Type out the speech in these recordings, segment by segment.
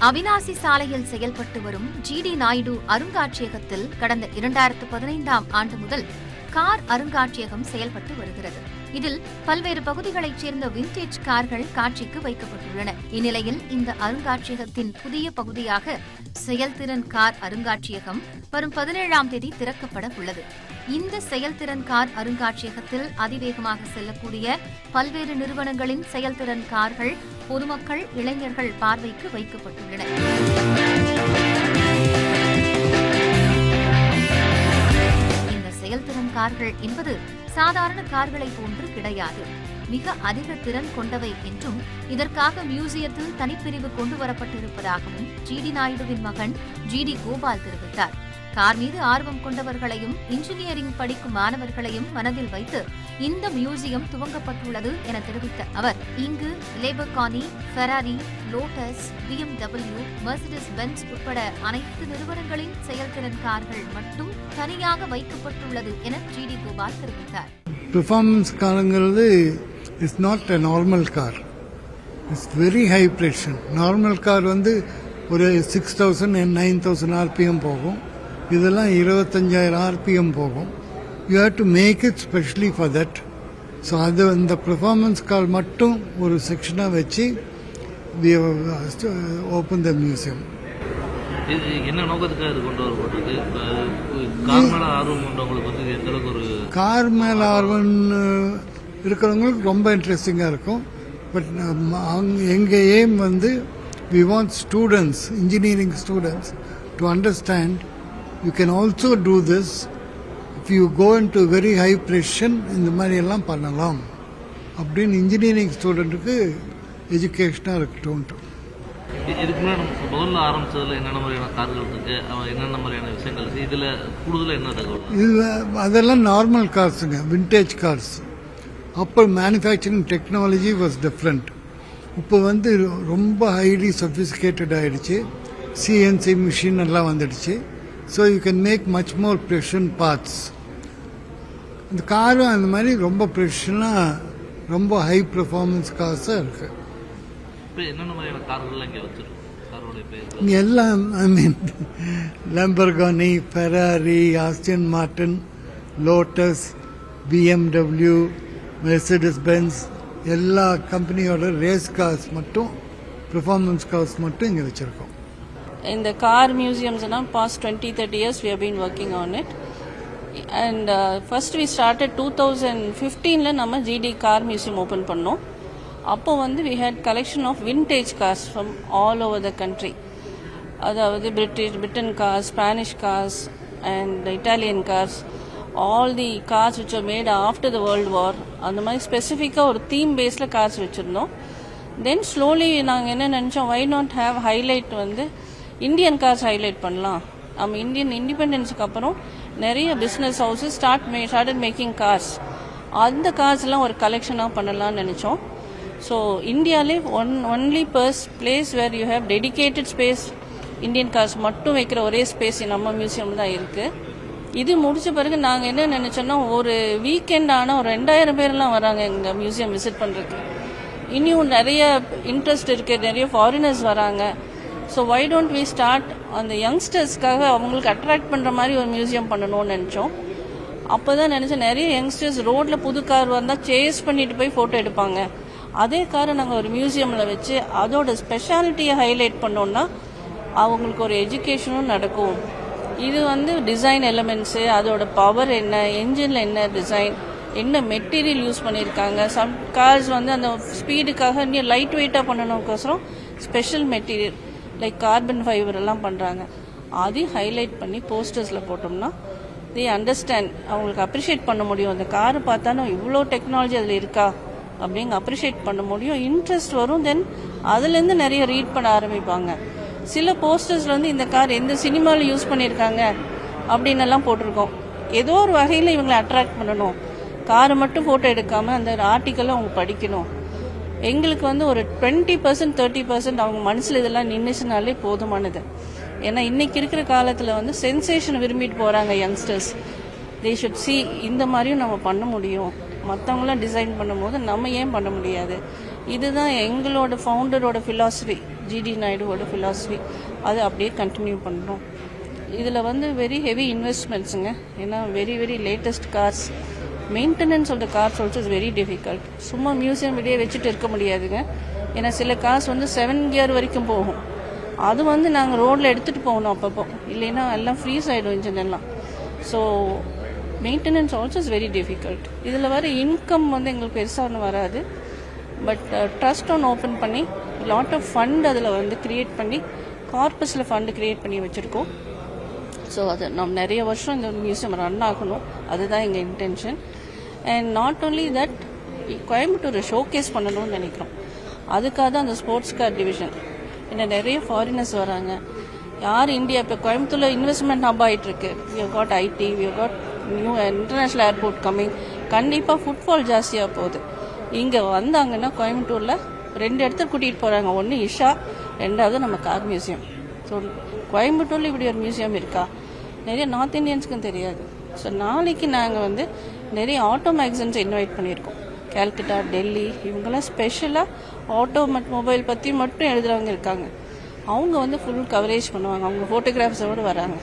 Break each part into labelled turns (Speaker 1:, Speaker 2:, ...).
Speaker 1: அவினாசி சாலையில் செயல்பட்டு வரும் ஜிடி நாயுடு அருங்காட்சியகத்தில் கடந்த 2015ஆம் ஆண்டு முதல் கார் அருங்காட்சியகம் செயல்பட்டு வருகிறது. இதில் பல்வேறு பகுதிகளைச் சேர்ந்த விண்டேஜ் கார்கள் காட்சிக்கு வைக்கப்பட்டுள்ளன. இந்நிலையில் இந்த அருங்காட்சியகத்தின் புதிய பகுதியாக செயல்திறன் கார் அருங்காட்சியகம் வரும் 17ஆம் தேதி திறக்கப்பட உள்ளது. இந்த செயல்திறன் கார் அருங்காட்சியகத்தில் அதிவேகமாக செல்லக்கூடிய பல்வேறு நிறுவனங்களின் செயல்திறன் கார்கள் பொதுமக்கள், இளைஞர்கள் பார்வைக்கு வைக்கப்பட்டுள்ளன. இந்த செயல்திறன் கார்கள் என்பது சாதாரண கார்களை போன்று கிடையாது. மிக அதிக திறன் கொண்டவை என்றும் இதற்காக மியூசியத்தில் தனிப்பிரிவு கொண்டுவரப்பட்டிருப்பதாகவும் ஜிடி நாயுடுவின் மகன் ஜிடி கோபால் தெரிவித்தார். கார் மீது ஆர்வம் கொண்டவர்களையும் இன்ஜினியரிங் படிக்கும் மாணவர்களையும் மனதில் வைத்து இந்த மியூசியம் துவங்கப்பட்டுள்ளது என தெரிவித்த அவர், இங்கு Lamborghini, Ferrari, Lotus, BMW, Mercedes Benz உட்பட அனைத்து நிறுவனங்களின் செயல்திறன் கார்கள் மட்டும் தனியாக வைக்கப்பட்டுள்ளது என ஜிடி கோபால் தெரிவித்தார்.
Speaker 2: பெர்ஃபார்மன்ஸ் காருங்கிறது is not a normal car. It's very high pressure. Normal car ஒரு 6000 and 9000 RPM போகும். இதெல்லாம் 25,000 RPM போகும். You have to make it specially for that. So அது இந்த பெர்ஃபார்மன்ஸ் கார் மட்டும் ஒரு செக்ஷனாக வச்சு ஓப்பன் த மியூசியம்.
Speaker 3: என்ன நோக்கத்துக்காக இது கொண்டு வரப்பட்டது? கார் மேலே ஆர்வம் கொண்டவங்களுக்கு எந்த அளவுக்கு ஒரு
Speaker 2: கார் மேலே ஆர்வம் இருக்கிறவங்களுக்கு ரொம்ப இன்ட்ரெஸ்டிங்காக இருக்கும். பட் எங்கள் aim we want students, engineering students, to understand you can also do this if you go into very high pressure. இந்த மாதிரி எல்லாம் பண்ணலாம் அப்படின்னு இன்ஜினியரிங் ஸ்டூடெண்ட்டுக்கு எஜுகேஷனாக இருக்கட்டும்.
Speaker 3: இதுக்கு முன்னாடி முதல்ல ஆரம்பிச்சதுல என்னென்ன மாதிரியான கார்கள் இருக்கு, என்னென்ன மாதிரியான விஷயங்கள் இதில் கூடுதலாக என்ன தகவல்?
Speaker 2: இது அதெல்லாம் நார்மல் கார்ஸுங்க, விண்டேஜ் கார்ஸ். அப்போ மேனுஃபேக்சரிங் டெக்னாலஜி வாஸ் டிஃப்ரெண்ட். இப்போ ரொம்ப ஹைலி சொஃபிஸ்டிகேட்டட் ஆகிடுச்சு. சிஎன்சி மிஷின் எல்லாம் வந்துடுச்சு. So you can make much more precision parts. அந்த காரும் அந்த மாதிரி ரொம்ப ப்ரெஷனாக ரொம்ப ஹை பெர்ஃபார்மன்ஸ் கார்ஸாக இருக்குது.
Speaker 3: இப்போ என்னென்ன மாதிரியான கார்கள் இங்கே வச்சிருக்கோம்?
Speaker 2: இங்கே எல்லாம் Lamborghini, Ferrari, Aston Martin, Lotus, BMW, Mercedes Benz, எல்லா கம்பெனியோட ரேஸ் கார்ஸ் மட்டும், பெர்ஃபார்மன்ஸ் கார்ஸ் மட்டும் இங்கே வச்சுருக்கோம்.
Speaker 4: இந்த கார் மியூசியம்ஸ்னா past 20-30 years we have been working on it. And first we started 2015ல நம்ம GD கார் மியூசியம் ஓப்பன் பண்ணோம். அப்போ we had collection of vintage cars from all over the country. அதாவது Britain cars, Spanish cars and Italian cars, all the cars which were made after the World War. அந்த மாதிரி ஸ்பெசிஃபிக்காக ஒரு theme பேஸில் cars வச்சுருந்தோம். தென் slowly நாங்கள் என்ன நினச்சோம், why not have highlight Indian cars highlight பண்ணலாம். நம்ம இந்தியன் இண்டிபெண்டன்ஸுக்கு அப்புறம் நிறைய business houses started making cars. அந்த கார்ஸ்லாம் ஒரு கலெக்ஷனாக பண்ணலாம்னு நினச்சோம். ஸோ இந்தியாவிலே only place where you have dedicated space Indian cars மட்டும் வைக்கிற ஒரே ஸ்பேஸ் நம்ம மியூசியம் தான் இருக்குது. இது முடிச்ச பிறகு நாங்கள் என்ன நினச்சோன்னா, ஒரு வீக்கெண்ட் ஆனால் ஒரு 2000 பேர்லாம் வராங்க எங்கள் மியூசியம் விசிட் பண்ணுறதுக்கு. இன்னும் நிறைய இன்ட்ரெஸ்ட் இருக்குது, நிறைய ஃபாரினர்ஸ் வராங்க. So why don't we start அந்த யங்ஸ்டர்ஸ்க்காக அவங்களுக்கு அட்ராக்ட் பண்ணுற மாதிரி ஒரு மியூசியம் பண்ணணும்னு நினச்சோம். அப்போ தான் நினச்சேன், நிறைய யங்ஸ்டர்ஸ் ரோட்டில் புது கார் வந்தால் சேஸ் பண்ணிட்டு போய் ஃபோட்டோ எடுப்பாங்க. அதே காரை நாங்கள் ஒரு மியூசியமில் வச்சு அதோட ஸ்பெஷாலிட்டியை ஹைலைட் பண்ணோன்னா அவங்களுக்கு ஒரு எஜுகேஷனும் நடக்கும். இது டிசைன் எலிமெண்ட்ஸு, அதோட பவர் என்ன, என்ஜினில் என்ன டிசைன், என்ன மெட்டீரியல் யூஸ் பண்ணியிருக்காங்க. சம் கார்ஸ் அந்த ஸ்பீடுக்காக இன்னும் லைட் வெயிட்டாக பண்ணணுக்கோசரம் special material like carbon fibre எல்லாம் பண்ணுறாங்க. அதையும் ஹைலைட் பண்ணி போஸ்டர்ஸில் போட்டோம்னா தே அண்டர்ஸ்டாண்ட், அவங்களுக்கு அப்ரிஷியேட் பண்ண முடியும். அந்த காரை பார்த்தாலும் இவ்வளோ டெக்னாலஜி அதில் இருக்கா அப்படிங்க அப்ரிஷியேட் பண்ண முடியும். இன்ட்ரெஸ்ட் வரும். தென் அதுலேருந்து நிறைய ரீட் பண்ண ஆரம்பிப்பாங்க. சில போஸ்டர்ஸில் இந்த கார் எந்த சினிமாவில் யூஸ் பண்ணியிருக்காங்க அப்படின்னு எல்லாம் போட்டிருக்கோம். ஏதோ ஒரு வகையில் இவங்களை அட்ராக்ட் பண்ணணும். காரை மட்டும் ஃபோட்டோ எடுக்காமல் அந்த ஆர்டிக்கலை அவங்க படிக்கணும். எங்களுக்கு ஒரு 20% 30% அவங்க மனசில் இதெல்லாம் நின்றுச்சுனாலே போதுமானது. ஏன்னா இன்றைக்கி இருக்கிற காலத்தில் சென்சேஷன் விரும்பிட்டு போகிறாங்க யங்ஸ்டர்ஸ். தே ஷுட் சி இந்த மாதிரியும் நம்ம பண்ண முடியும். மற்றவங்களாம் டிசைன் பண்ணும்போது நம்ம ஏன் பண்ண முடியாது இதுதான் எங்களோட ஃபவுண்டரோட ஃபிலாசபி, ஜிடி நாயுடுவோட ஃபிலாசபி. அது அப்படியே கண்டினியூ பண்ணுறோம். இதில் வந்து வெரி ஹெவி இன்வெஸ்ட்மெண்ட்ஸுங்க. ஏன்னா very latest cars, maintenance of the cars also is very difficult. சும்மா மியூசியம் வெளியே வச்சுட்டு இருக்க முடியாதுங்க. ஏன்னா சில கார்ஸ் வந்து 7 கியர் வரைக்கும் போகும். அது வந்து நாங்கள் ரோட்டில் எடுத்துகிட்டு போகணும் அப்பப்போ, இல்லைன்னா எல்லாம் ஃப்ரீஸ் ஆகிடும் இன்ஜின் எல்லாம். So maintenance also is very difficult. இதில் வர இன்கம் வந்து எங்களுக்கு பெருசாக ஒன்றும் வராது. பட் ட்ரஸ்ட் ஒன்று ஓப்பன் பண்ணி லாட் ஆஃப் ஃபண்ட் அதில் வந்து க்ரியேட் பண்ணி கார்பஸில் ஃபண்டு க்ரியேட் பண்ணி வச்சுருக்கோம். ஸோ அது நம்ம நிறைய வருஷம் இந்த மியூசியம் ரன் ஆகணும், அதுதான் எங்கள் intention. And not only that, கோயம்புத்தூரை ஷோகேஸ் பண்ணணும்னு நினைக்கிறோம். அதுக்காக தான் அந்த ஸ்போர்ட்ஸ் கார் டிவிஷன். ஏன்னா நிறைய ஃபாரினர்ஸ் வராங்க. யார் இந்தியா இப்போ கோயம்புத்தூரில் இன்வெஸ்ட்மெண்ட் ஹப் ஆகிட்டு இருக்கு. We have got IT, we have got new international airport coming. கண்டிப்பாக ஃபுட்ஃபால் ஜாஸ்தியாக போகுது. இங்கே வந்தாங்கன்னா கோயம்புத்தூரில் 2 இடத்துக்கு கூட்டிகிட்டு போகிறாங்க. ஒன்று இஷா, 2வது நம்ம கார் மியூசியம். ஸோ கோயம்புத்தூரில் இப்படி ஒரு மியூசியம் இருக்கா, நிறைய நார்த் இந்தியன்ஸுக்கும் தெரியாது. ஸோ நாளைக்கு நாங்கள் வந்து நிறைய ஆட்டோ மேக்சின்ஸ் இன்வைட் பண்ணியிருக்கோம். கல்கட்டா, டெல்லி, இவங்கெல்லாம் ஸ்பெஷலாக ஆட்டோ மொபைல் பற்றி மட்டும் எழுதுகிறவங்க இருக்காங்க. அவங்க வந்து ஃபுல் கவரேஜ் பண்ணுவாங்க, அவங்க ஃபோட்டோகிராஃப்ஸோடு வராங்க.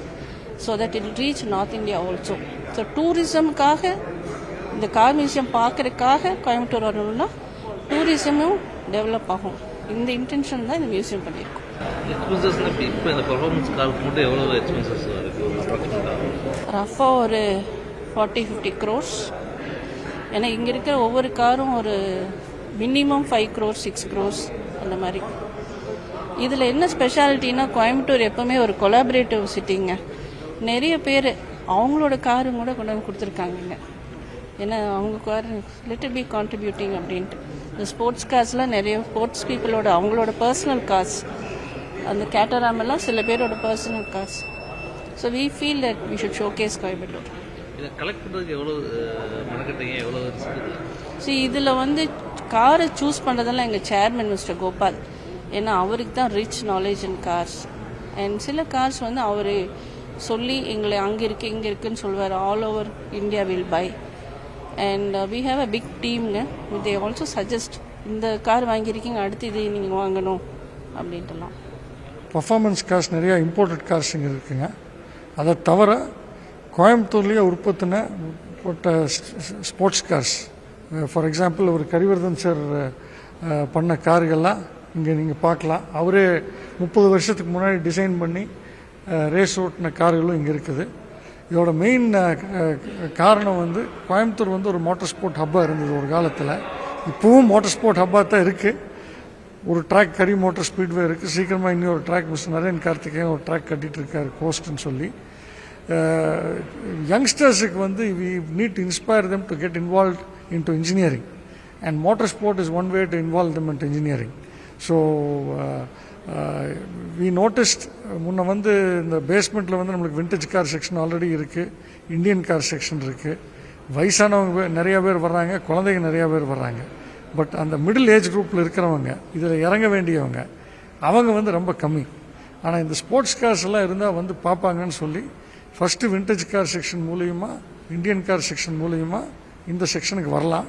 Speaker 4: So that it reach north India also. So டூரிசமுக்காக, இந்த கார் மியூசியம் பார்க்குறதுக்காக கோயம்புத்தூர் வரணும்னா டூரிசமும் டெவலப் ஆகும். இந்த இன்டென்ஷன் தான் இந்த மியூசியம் பண்ணியிருக்கோம்.
Speaker 3: எக்ஸ்பென்சஸ்னா இப்போ இந்த பர்ஃபார்மன்ஸ் காருக்கு மட்டும் எவ்வளோ எக்ஸ்பென்சஸ் இருக்குது?
Speaker 4: ரஃபாக ஒரு 40-50 crores. ஏன்னா இங்கே இருக்கிற ஒவ்வொரு காரும் ஒரு மினிமம் 5 crores 6 crores அந்த மாதிரி. இதில் என்ன ஸ்பெஷாலிட்டின்னா, கோயம்புத்தூர் எப்போவுமே ஒரு கொலாபரேட்டிவ் சிட்டிங்க. நிறைய பேர் அவங்களோட காரும் கூட கொண்டு வந்து கொடுத்துருக்காங்க. ஏன்னா அவங்க கார் லிட்டில் பி கான்ட்ரிபியூட்டிங் அப்படின்ட்டு. இந்த ஸ்போர்ட்ஸ் கார்ஸ்லாம் நிறைய ஸ்போர்ட்ஸ் பீப்புளோட அவங்களோட பர்சனல் கார்ஸ், அந்த கேட்டராம் எல்லாம் சில பேரோட personal cars. So we feel that we should showcase Coimbatore.
Speaker 3: இதை கலெக்ட் பண்ணுறதுக்கு எவ்வளோ மெனக்கட்டீங்க, எவ்வளோ ரிஸ்க்?
Speaker 4: ஸோ இதில் வந்து காரை சூஸ் பண்ணுறதெல்லாம் எங்கள் சேர்மன் மிஸ்டர் கோபால். ஏன்னா அவருக்கு தான் rich knowledge in cars. And சில கார்ஸ் வந்து அவர் சொல்லி எங்களை அங்கே இருக்குது இங்கே இருக்குன்னு சொல்லுவார். All over India will buy. And we have a big டீம்ங்க. தே ஆல்சோ சஜஸ்ட், இந்த கார் வாங்கியிருக்கீங்க, அடுத்து இது நீங்கள் வாங்கணும் அப்படின்ட்டுலாம்.
Speaker 2: பர்ஃபார்மன்ஸ் கார்ஸ் நிறையா இம்போர்ட்டட் கார்ஸ் இங்கே இருக்குங்க. அதை தவிர கோயம்புத்தூர்லேயே உற்பத்தினப்பட்ட ஸ்போர்ட்ஸ் கார்ஸ், ஃபார் எக்ஸாம்பிள் ஒரு கரிவர்தன் சார் பண்ண கார்கள்லாம் இங்கே நீங்கள் பார்க்கலாம். அவரே 30 வருஷத்துக்கு முன்னாடி டிசைன் பண்ணி ரேஸ் ஓட்டின கார்களும் இங்கே இருக்குது. இதோட மெயின் காரணம் வந்து கோயம்புத்தூர் வந்து ஒரு மோட்டார் ஸ்போர்ட் ஹப்பாக இருந்தது ஒரு காலத்தில். இப்போவும் மோட்டார் ஸ்போர்ட் ஹப்பாக தான் இருக்குது. ஒரு ட்ராக் கரி மோட்டார் ஸ்பீட்வே இருக்குது. சீக்கிரமாக இன்னொரு ட்ராக் மிஸ்டர் நரேன் கார்த்திகேயன் ஒரு ட்ராக் கட்டிகிட்டு இருக்காரு, கோஸ்ட்னு சொல்லி. யங்ஸ்டர்ஸுக்கு வந்து we need to inspire them to get involve in to engineering. And motor sport is one way to involve them in engineering. So we noticed, முன்ன வந்து இந்த பேஸ்மெண்ட்டில் வந்து நம்மளுக்கு விண்டேஜ் கார் செக்ஷன் ஆல்ரெடி இருக்குது, இந்தியன் கார் செக்ஷன் இருக்குது. வயசானவங்க நிறையா பேர் வர்றாங்க, குழந்தைங்க நிறையா பேர் வர்றாங்க. பட் அந்த மிடில் ஏஜ் குரூப்பில் இருக்கிறவங்க, இதில் இறங்க வேண்டியவங்க, அவங்க வந்து ரொம்ப கம்மி. ஆனால் இந்த ஸ்போர்ட்ஸ் கார்ஸ் எல்லாம் இருந்தால் வந்து பார்ப்பாங்கன்னு சொல்லி ஃபஸ்ட்டு விண்டேஜ் கார் செக்ஷன் மூலிமா, இந்தியன் கார் செக்ஷன் மூலிமா இந்த செக்ஷனுக்கு வரலாம்.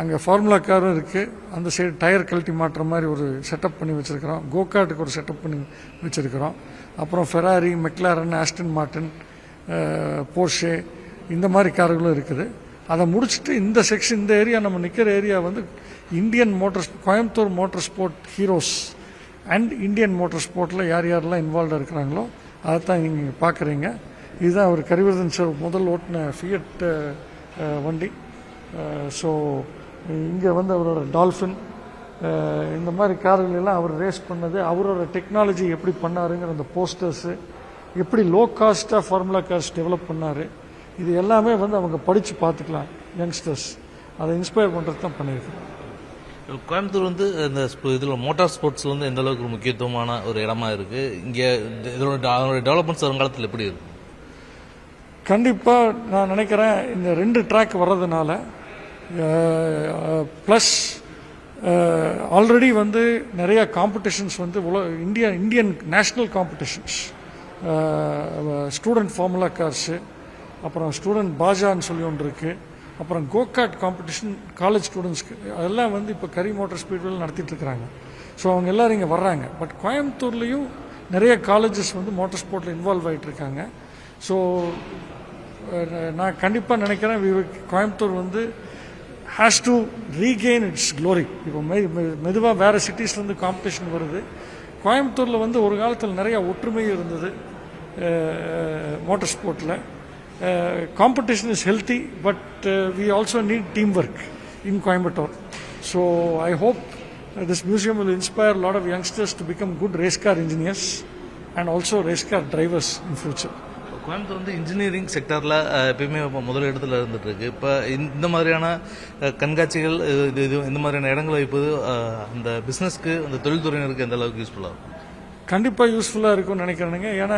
Speaker 2: அங்கே ஃபார்முலா காரும் இருக்குது. அந்த சைடு டயர் கழட்டி மாட்டுற மாதிரி ஒரு செட்டப் பண்ணி வச்சுருக்கிறோம். கோகார்ட்டுக்கு ஒரு செட்டப் பண்ணி வச்சுருக்கிறோம். அப்புறம் Ferrari, McLaren, Aston Martin, Porsche, இந்த மாதிரி கார்களும் இருக்குது. அதை முடிச்சுட்டு இந்த செக்ஷன், இந்த ஏரியா நம்ம நிற்கிற ஏரியா வந்து Indian Coimbatore motor sport heroes and Indian motor ஸ்போர்ட்டில் யார் யாரெல்லாம் இன்வால்வ்டாக இருக்கிறாங்களோ அதை தான் நீங்கள் பார்க்குறீங்க. இதுதான் அவர் கரிவர்தன் சார் முதல் ஓட்டின ஃபியட் வண்டி. ஸோ இங்கே வந்து அவரோட டால்ஃபின், இந்த மாதிரி கார்கள் எல்லாம் அவர் ரேஸ் பண்ணது, அவரோட டெக்னாலஜி எப்படி பண்ணாருங்கிற அந்த போஸ்டர்ஸு, எப்படி லோ காஸ்ட்டாக ஃபார்முலா கார்ஸ் டெவலப் பண்ணார், இது எல்லாமே வந்து அவங்க படித்து பார்த்துக்கலாம். யங்ஸ்டர்ஸ் அதை இன்ஸ்பயர் பண்ணுறது தான் பண்ணியிருக்கோம்.
Speaker 3: கோயம்புத்தூர் வந்து இந்த இதில் மோட்டார் ஸ்போர்ட்ஸ் வந்து எந்த அளவுக்கு ஒரு முக்கியத்துவமான ஒரு இடமா இருக்குது? இங்கே இதோட டெவலப்மெண்ட்ஸ் வருங்காலத்தில் எப்படி இருக்குது?
Speaker 2: கண்டிப்பாக நான் நினைக்கிறேன், இந்த 2 ட்ராக் வர்றதுனால ப்ளஸ் ஆல்ரெடி வந்து நிறையா காம்படிஷன்ஸ் வந்து Indian national competitions, student formula cars, அப்புறம் ஸ்டூடெண்ட் பாஜான்னு சொல்லி ஒன்று இருக்குது,
Speaker 5: அப்புறம் கோகார்ட் காம்படிஷன் காலேஜ் ஸ்டூடெண்ட்ஸ்க்கு அதெல்லாம் வந்து இப்போ கரி மோட்டார் ஸ்பீட்வேல நடத்திட்டு இருக்கிறாங்க. ஸோ அவங்க எல்லோரும் இங்கே வர்றாங்க. பட் கோயம்புத்தூர்லேயும் நிறைய காலேஜஸ் வந்து மோட்டார் ஸ்போர்ட்டில் இன்வால்வ் ஆகிட்டு இருக்காங்க. ஸோ நான் கண்டிப்பாக நினைக்கிறேன் கோயம்புத்தூர் வந்து has to regain it's glory. இப்போ மெதுவாக வேறு சிட்டிஸ்லேருந்து காம்படிஷன் வருது. கோயம்புத்தூரில் வந்து ஒரு காலத்தில் நிறையா ஒற்றுமை இருந்தது மோட்டார் ஸ்போர்ட்டில். Competition is healthy, but we also need team work in Coimbatore. So I hope this museum will inspire a lot of youngsters to become good race car engineers and also race car drivers in future.
Speaker 3: Coimbatore வந்து engineering செக்டரில் எப்பயுமே முதல் இடத்துல இருந்துட்டு இருக்கு. இப்போ இந்த மாதிரியான கண்காட்சிகள் இந்த மாதிரியான இடங்கள் வைப்பது அந்த பிஸ்னஸ்க்கு அந்த தொழில்துறையினருக்கு எந்த அளவுக்கு யூஸ்ஃபுல்லாக இருக்கும்?
Speaker 5: கண்டிப்பாக யூஸ்ஃபுல்லாக இருக்கும்னு நினைக்கிறேனுங்க. ஏன்னா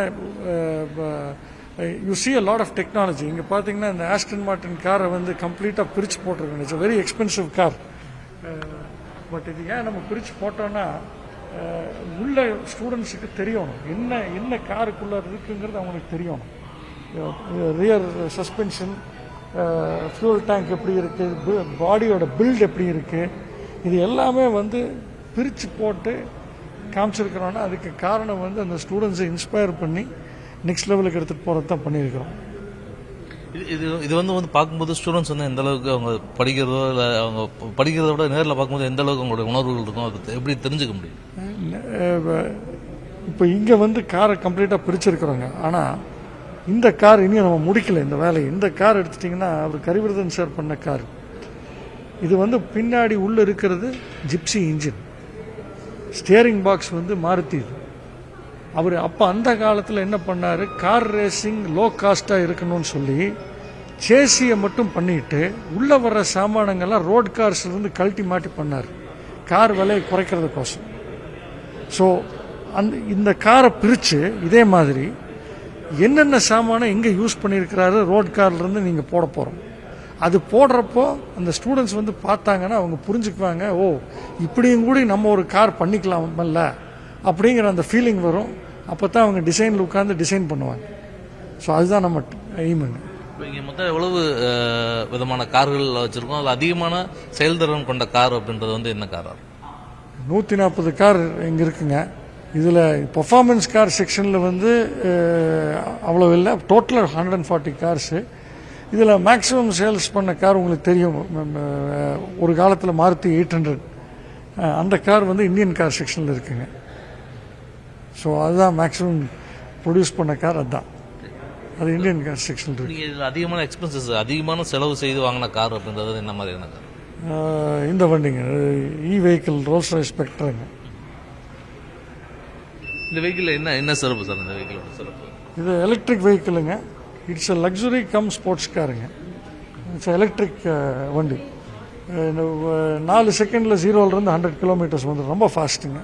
Speaker 5: you see a lot of technology. இங்கே பார்த்தீங்கன்னா இந்த ஆஸ்டன் மார்டின் காரை வந்து கம்ப்ளீட்டாக பிரித்து போட்டிருக்கணும். It's very expensive car. But இது ஏன் நம்ம பிரித்து போட்டோன்னா உள்ள ஸ்டூடெண்ட்ஸுக்கு தெரியணும் என்ன காருக்குள்ளே இருக்குங்கிறது அவங்களுக்கு தெரியணும். ரியர் சஸ்பென்ஷன், ஃபியூல் டேங்க் எப்படி இருக்குது, பாடியோட பில்ட் எப்படி இருக்குது, இது எல்லாமே வந்து பிரித்து போட்டு காமிச்சிருக்கிறோன்னா அதுக்கு காரணம் வந்து அந்த ஸ்டூடெண்ட்ஸை இன்ஸ்பயர் பண்ணி நெக்ஸ்ட் லெவலுக்கு எடுத்துகிட்டு போகிறது தான் பண்ணியிருக்கிறோம்.
Speaker 3: இது வந்து பார்க்கும்போது ஸ்டூடெண்ட்ஸ் வந்து எந்த அளவுக்கு அவங்க படிக்கிறதோ இல்லை அவங்க படிக்கிறத விட நேரில் பார்க்கும்போது எந்த அளவுக்கு அவங்களுடைய உணர்வுகள் இருக்கும், அது எப்படி தெரிஞ்சுக்க முடியும்?
Speaker 5: இப்போ இங்கே வந்து காரை கம்ப்ளீட்டாக பிரிச்சிருக்கிறோங்க. ஆனால் இந்த கார் இனியும் நம்ம முடிக்கல இந்த வேலையை. இந்த கார் எடுத்துட்டிங்கன்னா அவர் கரிவர்தன் சார் பண்ண கார். இது வந்து பின்னாடி உள்ளே இருக்கிறது ஜிப்சி இன்ஜின், ஸ்டியரிங் பாக்ஸ் வந்து மாருதி. அவர் அப்போ அந்த காலத்தில் என்ன பண்ணார், கார் ரேசிங் லோ காஸ்ட்டாக இருக்கணும்னு சொல்லி சேசியை மட்டும் பண்ணிட்டு உள்ளே வர்ற சாமானங்கள்லாம் ரோட் கார்ஸ்லேருந்து கழட்டி மாட்டி பண்ணார், கார் விலையை குறைக்கிறதுக்கோசம். ஸோ இந்த காரை பிரித்து இதே மாதிரி என்னென்ன சாமானை எங்கே யூஸ் பண்ணியிருக்கிறாரு ரோட் கார்லேருந்து நீங்கள் போட போகிறோம். அது போடுறப்போ அந்த ஸ்டூடெண்ட்ஸ் வந்து பார்த்தாங்கன்னா அவங்க புரிஞ்சுக்குவாங்க, ஓ இப்படியும் கூட நம்ம ஒரு கார் பண்ணிக்கலாமல்ல அப்படிங்கிற அந்த ஃபீலிங் வரும். அப்போ தான் அவங்க டிசைனில் உட்காந்து டிசைன் பண்ணுவாங்க. ஸோ அதுதான் நம்ம எய்முங்க.
Speaker 3: இப்போ இங்கே மொத்தம் எவ்வளவு விதமான கார்கள் வச்சுருக்கோம், அதில் அதிகமான செயல்திறன் கொண்ட கார் அப்படின்றது வந்து என்ன காராக இருக்கும்?
Speaker 5: 140 கார் இங்கே இருக்குங்க. இதில் பர்ஃபார்மன்ஸ் கார் செக்ஷனில் வந்து அவ்வளோ இல்லை, டோட்டலாக 140 கார்ஸு. இதில் மேக்ஸிமம் சேல்ஸ் பண்ண கார் உங்களுக்கு தெரியும், ஒரு காலத்தில் மாருதி 800, அந்த கார் வந்து இந்தியன் கார் செக்ஷனில் இருக்குங்க. ஸோ அதுதான் மேக்ஸிமம் ப்ரொடியூஸ் பண்ண கார், அதுதான் அது இந்தியன் கார் செக்ஷனில் இருக்கு.
Speaker 3: நீங்கள் இதில் அதிகமான எக்ஸ்பென்சஸ், அதிகமான செலவு செய்து வாங்கின கார் அப்படின்றது என்ன மாதிரியான கார்?
Speaker 5: இந்த வண்டிங்க வெஹிக்கிள் ரோல்ஸ் ராய்ஸ் ஸ்பெக்ட்ரங்க.
Speaker 3: இந்த வெஹிக்கிள் என்ன சிறப்பு சார்? இந்த வெஹிக்கிளோட சிறப்பு
Speaker 5: இது எலக்ட்ரிக் வெஹிக்கிளுங்க. It's a luxury cum sports காருங்க. இட்ஸ் எலக்ட்ரிக் வண்டி. 4 செகண்டில் 0லேருந்து 100 கிலோமீட்டர்ஸ் வந்து ரொம்ப ஃபாஸ்ட்டுங்க.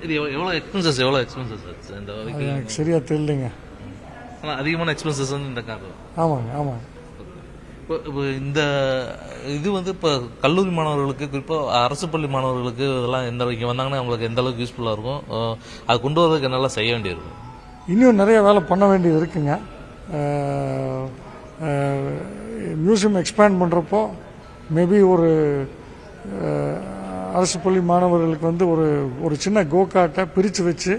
Speaker 3: இது எவ்வளோ எக்ஸ்பென்சஸ் இந்த வெஹிக்கிள்?
Speaker 5: எனக்கு சரியாக தெரியலைங்க.
Speaker 3: ஆனால் அதிகமான எக்ஸ்பென்சஸ் வந்து இந்த கார்.
Speaker 5: ஆமாங்க.
Speaker 3: இப்போ இந்த இது வந்து இப்போ கல்லூரி மாணவர்களுக்கு, குறிப்பாக அரசு பள்ளி மாணவர்களுக்கு இதெல்லாம் எந்த இங்கே வந்தாங்கன்னா அவங்களுக்கு எந்த அளவுக்கு யூஸ்ஃபுல்லாக இருக்கும், அது கொண்டு வரதுக்கு என்னெல்லாம் செய்ய வேண்டியிருக்கும்?
Speaker 5: இன்னும் நிறைய வேலை பண்ண வேண்டியது இருக்குங்க. மியூசியம் எக்ஸ்பேண்ட் பண்ணுறப்போ மேபி ஒரு அரசு பள்ளி மாணவர்களுக்கு வந்து ஒரு சின்ன கோகார்ட்டை பிரித்து வச்சு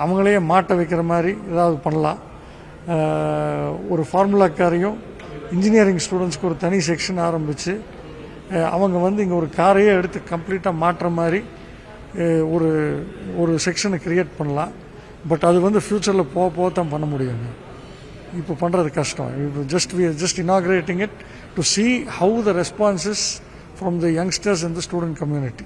Speaker 5: அவங்களையே மாட்ட வைக்கிற மாதிரி ஏதாவது பண்ணலாம். ஒரு ஃபார்முலா காரையும் இன்ஜினியரிங் ஸ்டூடெண்ட்ஸ்க்கு ஒரு தனி செக்ஷன் ஆரம்பித்து அவங்க வந்து இங்கே ஒரு காரையே எடுத்து கம்ப்ளீட்டாக மாட்டுற மாதிரி ஒரு செக்ஷனை க்ரியேட் பண்ணலாம். பட் அது வந்து ஃப்யூச்சரில் போக தான் பண்ண முடியுங்க. இப்போ பண்ணுறது கஷ்டம். இப்போ we are just inaugurating it to see how the response is from the youngsters and the student community.